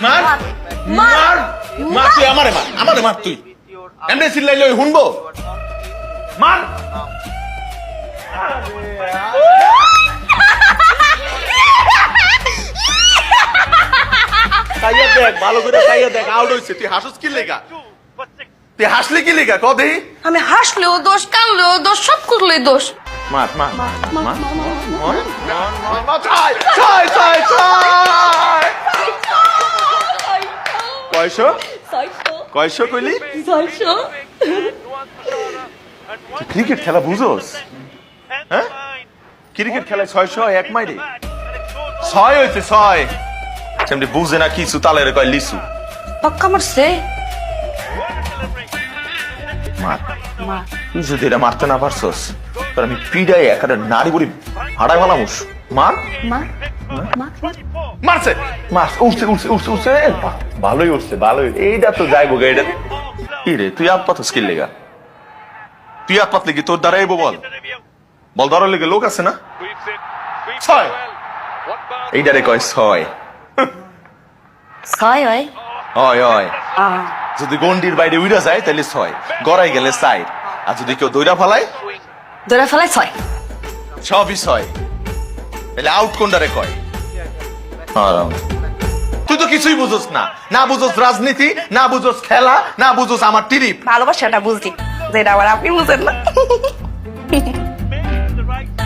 মার মার মার তুই আমারে মার তুই এমনি চিল্লাইলে ওই শুনবো মার তাইয়া দেখ ভালো করে তাইয়া দেখ আউট হইছে তুই হাসুস কি লেগা তুই হাসলি কি লেগা কদি আমি হাসলেও দোষ কানলেও দোষ সব করলেই দোষ মার মার মার ছয় ছয় ছয় ছয় কয়শো কয়শো কইলি তুই ক্রিকেট খেলা বুঝোস হ্যাঁ ক্রিকেট খেলায় 600 এক মাইরে 6 হয়েছে 6 সেমনি বুঝে না কিছু তালের কয় লিসু পাক্কা মারছে মার তুই যদি এটা মারতে না পারছস তাহলে আমি পিডাই একটা নারী বলি হাড়ায় ভালামুস মার মারছে মার উঠছে উঠছে উঠছে উঠছে ভালোই উঠছে ভালোই এইটা তো যাইবো গে এটা কি রে তুই হাত পাতস কি লেগা তুই হাত পাতলে কি তোর দ্বারা এবো বল বল ধরার লেগে লোক আছে না 6 এইটারে কয় 6 ছয় হয় হয় হয় যদি গন্ডির বাইরে উইরা যায় তাহলে 6 গড়াই গেলে 4 আর যদি কেউ দইরা ফালায় ধরে ফেলায় ছয় সবই 6 তাহলে আউট কোনটারে কয় তুই তো কিছুই বুঝোস না না বুঝোস রাজনীতি না বুঝোস খেলা না বুঝোস আমার টিরিপ ভালোবাসাটা বুঝছি যেটা আবার আপনি বুঝেন না